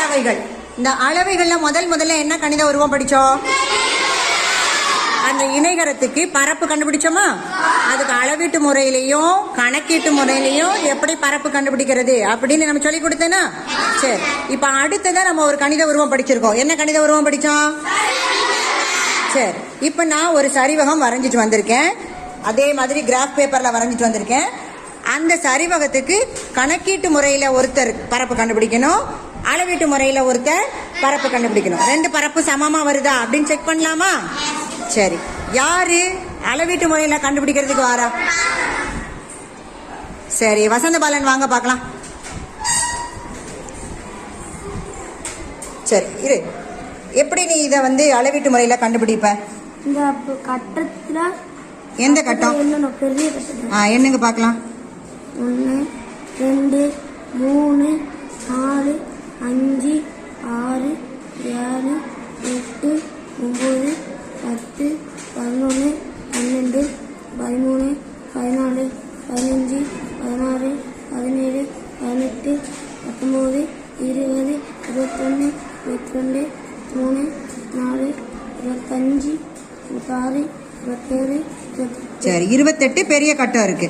அளவைகள். இந்த அளவைகள்ல முதல்ல என்ன கணித உருவம் படிச்சோம்? அந்த இணைகரத்துக்கு பரப்பு கண்டுபிடிச்சோமா? அதுக்கு அளவீட்டு முறையிலையும் கணக்கீட்டு முறையிலையும் எப்படி பரப்பு கண்டுபிடிக்கிறது அப்படின்னு நம்ம சொல்லி கொடுத்தேன்னா. சரி, இப்ப அடுத்ததான் நம்ம ஒரு கணித உருவம் படிச்சிருக்கோம். என்ன கணித உருவம் படிச்சோம்? சரி, இப்ப நான் ஒரு சரிவகம் வரைஞ்சிட்டு வந்திருக்கேன். அதே மாதிரி கிராஃப் பேப்பர்ல வரைஞ்சிட்டு வந்திருக்கேன். அந்த சரிவகத்துக்கு கணக்கீட்டு முறையில ஒருத்தர் பரப்பு கண்டுபிடிக்கணும், அளவீட்டு முறையில ஒருத்தர் பரப்பு கண்டுபிடிக்கணும். ரெண்டு பரப்பு சமமா வருதா அப்படின்னு செக் பண்ணலாமா? சரி, யாரு அளவீட்டு முறையில கண்டுபிடிக்கிறதுக்கு வாரா? சரி, வசந்த பாலன் வாங்க பார்க்கலாம். சரி இரு, எப்படி நீ இதை அளவீட்டு முறையில கண்டுபிடிப்ப? இந்த கட்டத்துல எந்த கட்டம்? என்னங்க பார்க்கலாம். 1 2 3 4 5 6 7 8 9 10 11 12 13 14 15 16 17 18 19 20 21 22 3 4 25 26 27. சரி, 28 பெரிய கட்டம் இருக்கு.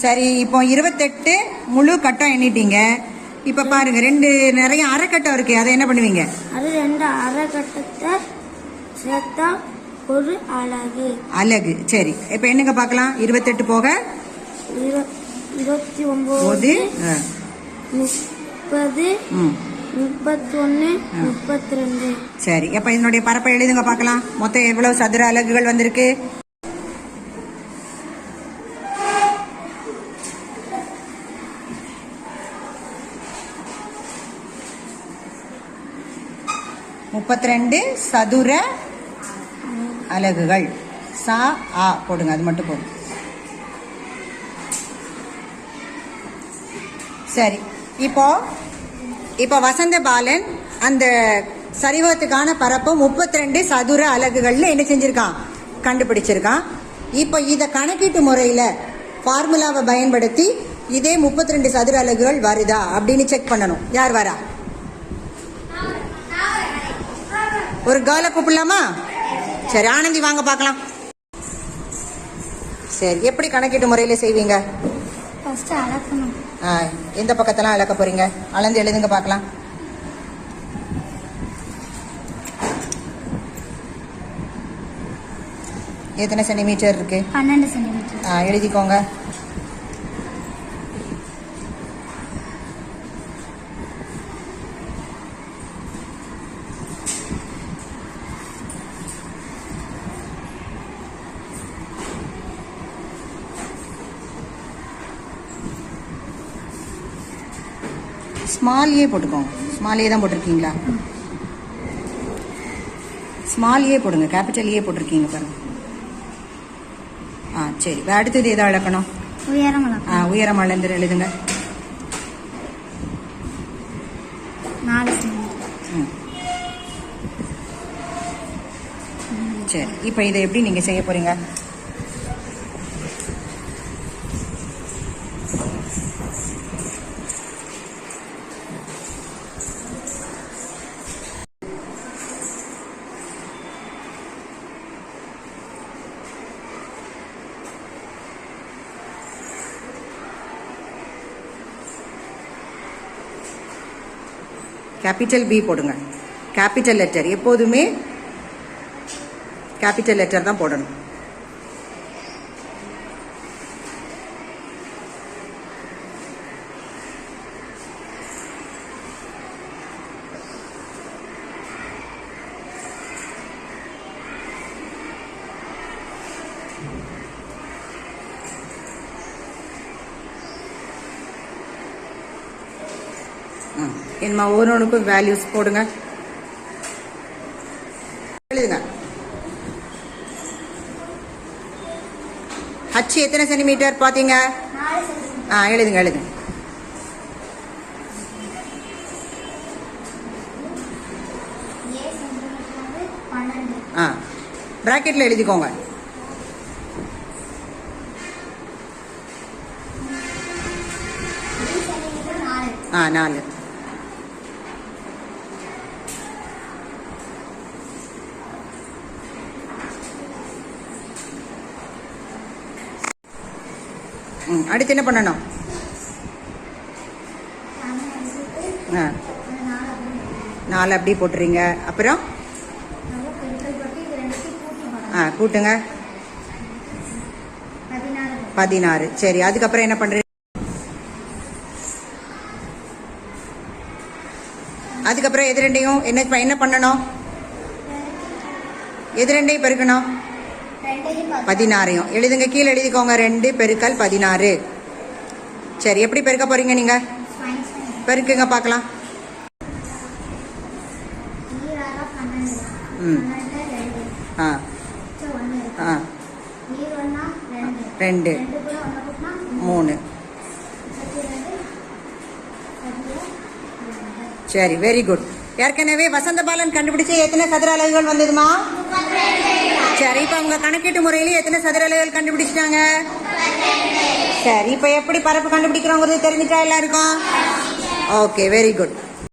சரி, இப்போ 28 முழு கட்டம் எண்ணிட்டீங்க. இப்ப பாருங்க, ரெண்டு நிறைய அரை கட்டம் இருக்கு. அதை என்ன பண்ணுவீங்க? அது ரெண்டு அரை கட்டத்தை சேர்த்தா ஒரு அலகு. அலகு. சரி, இப்ப என்னங்க பார்க்கலாம். 28 போக 29 30 31 32. சரி, அப்ப இதனுடைய பரப்பை எழுதுங்க பார்க்கலாம். மொத்தம் எவ்வளவு சதுர அலகுகள் வந்திருக்கு? (32 சதுர அலகுகள். சா ஆ போடுங்க, அது மட்டும் போடுங்க. சரி, இப்போ வசந்த பாலன் அந்த சரிவகத்துக்கான பரப்பு 32 சதுர அலகுகள்னு என்ன செஞ்சிருக்கான்? கண்டுபிடிச்சிருக்கான். இப்போ இதை கணக்கீட்டு முறையில ஃபார்முலாவை பயன்படுத்தி இதே 32 சதுர அலகுகள் வருதா அப்படின்னு செக் பண்ணணும். யார் வரா? ஒரு கேர்ளை கூப்பிடலாமா? சரி, ஆனந்தி வாங்க பார்க்கலாம். சரி, எப்படி கணக்கீட்டு முறையில செய்வீங்க? எந்த பக்கத்தெல்லாம் அளக்க போறீங்க? அளந்து எழுதுங்க பார்க்கலாம். எத்தனை சென்டிமீட்டர் இருக்கு? 12 சென்டிமீட்டர். எழுதிக்கோங்க. ஸ்மால் ஏ போட்டுக்கோங்க. ஸ்மால் ஏ தான் போட்டிருக்கீங்களா? ஸ்மால் ஏ போடுங்க. கேபிட்டல் ஏ போட்டிருக்கீங்க பாருங்க. சரி, அடுத்தது எதை அளக்கணும்? உயரம் அளந்து எழுதுங்க. 4 சென்டிமீட்டர். சரி, இப்போ இதை எப்படி நீங்க செய்ய போறீங்க? கேபிட்டல் பி போடுங்க. கேபிட்டல் லெட்டர் எப்போதுமே கேபிட்டல் லெட்டர் தான் போடணும். என்னமா ஒவ்வொன்றுக்கும் வேல்யூஸ் போடுங்க. எழுதுங்க. ஹச் எத்தனை சென்டிமீட்டர் பாத்தீங்க? எழுதுங்க எழுதுங்க. பிராக்கெட்ல எழுதிக்கோங்க. அடுத்து என்ன பண்ணணும்? ஆ 4 அப்படி போட்டுறீங்க. அப்புறம் கூட்டுங்க. 16. சரி, அதுக்கப்புறம் என்ன பண்றீங்க? அதுக்கப்புறம் எது ரெண்டையும் என்ன பண்ணணும்? எது ரெண்டையும் பெருக்கணும்? 16 எழுதுங்க. கீழே எழுதிக்கோங்க. 2 பெருக்கல் 16. சரி, எப்படி பெருக்க போறீங்க நீங்க? பெருக்குங்க பார்க்கலாம். ஆ ஆ 2 3. சரி, வெரி குட். ஏற்கனவே வசந்த பாலன் கண்டுபிடிச்சு எத்தனை சதுர அலகுகள் வந்ததுமா? சரி, இப்ப உங்க கணக்கீட்டு முறையில எத்தனை சதுர அலகுகள் கண்டுபிடிச்சிட்டாங்க? சரி, இப்ப எப்படி பரப்பு கண்டுபிடிக்கிறோங்கிறது தெரிஞ்சுட்டா எல்லாருக்கும்? Okay, very good.